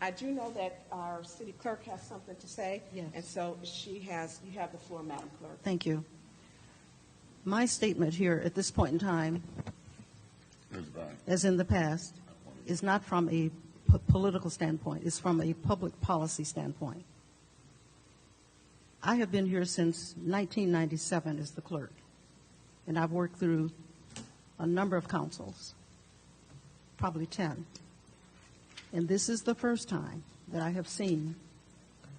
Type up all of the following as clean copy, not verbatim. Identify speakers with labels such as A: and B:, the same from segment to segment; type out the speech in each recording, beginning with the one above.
A: I do know that our city clerk has something to say.
B: Yes.
A: And so you have the floor, Madam Clerk.
B: Thank you. My statement here at this point in time, as in the past, is not from a political standpoint. It's from a public policy standpoint. I have been here since 1997 as the clerk, and I've worked through a number of councils, probably 10. And this is the first time that I have seen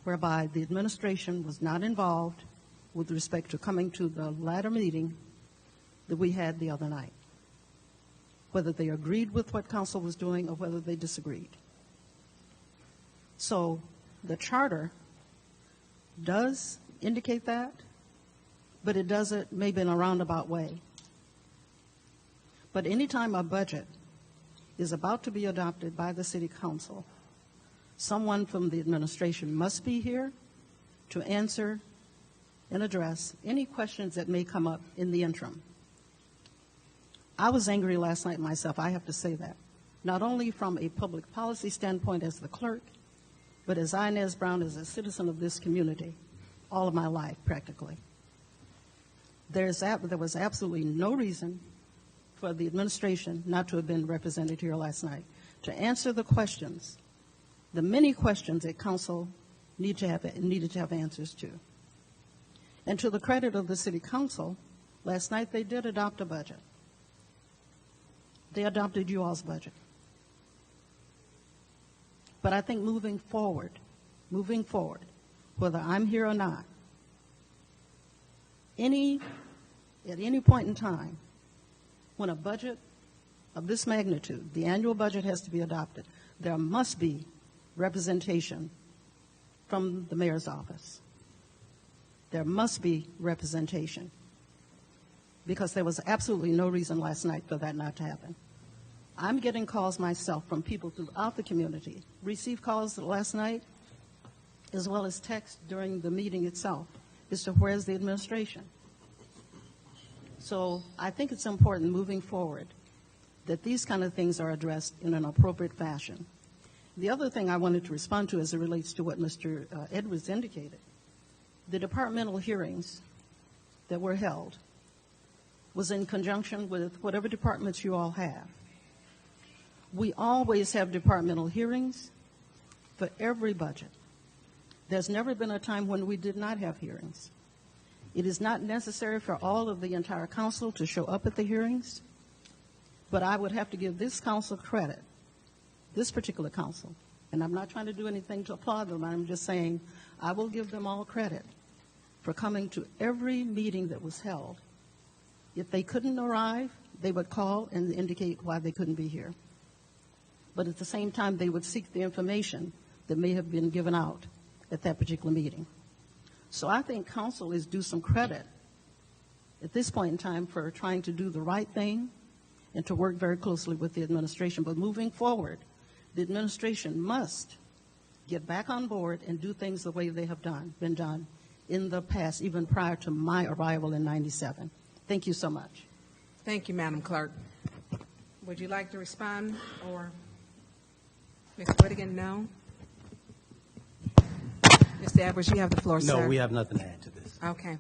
B: whereby the administration was not involved with respect to coming to the latter meeting that we had the other night, whether they agreed with what council was doing or whether they disagreed. So the charter does indicate that, but it does it maybe in a roundabout way. But anytime a budget is about to be adopted by the city council, someone from the administration must be here to answer and address any questions that may come up in the interim. I was angry last night myself, I have to say that, not only from a public policy standpoint as the clerk, but as Inez Brown, as a citizen of this community, all of my life practically. There was absolutely no reason for the administration not to have been represented here last night to answer the questions, the many questions that council needed to have answers to. And to the credit of the city council, last night they did adopt a budget. They adopted you all's budget. But I think moving forward, whether I'm here or not, at any point in time, when a budget of this magnitude, the annual budget has to be adopted, there must be representation from the mayor's office. There must be representation, because there was absolutely no reason last night for that not to happen. I'm getting calls myself from people throughout the community, received calls last night, as well as text during the meeting itself, as to where's the administration. So I think it's important moving forward that these kind of things are addressed in an appropriate fashion. The other thing I wanted to respond to as it relates to what Mr. Edwards indicated, the departmental hearings that were held was in conjunction with whatever departments you all have. We always have departmental hearings for every budget. There's never been a time when we did not have hearings. It is not necessary for all of the entire council to show up at the hearings, but I would have to give this council credit, this particular council, and I'm not trying to do anything to applaud them, I'm just saying I will give them all credit for coming to every meeting that was held. If they couldn't arrive, they would call and indicate why they couldn't be here. But at the same time, they would seek the information that may have been given out at that particular meeting. So I think council is due some credit at this point in time for trying to do the right thing and to work very closely with the administration. But moving forward, the administration must get back on board and do things the way they have been done in the past, even prior to my arrival in '97. Thank you so much.
A: Thank you, Madam Clerk. Would you like to respond, or Ms. Whittigan, no? Mr. Edwards, you have the floor, sir.
C: No, we have nothing to add to this.
A: Okay.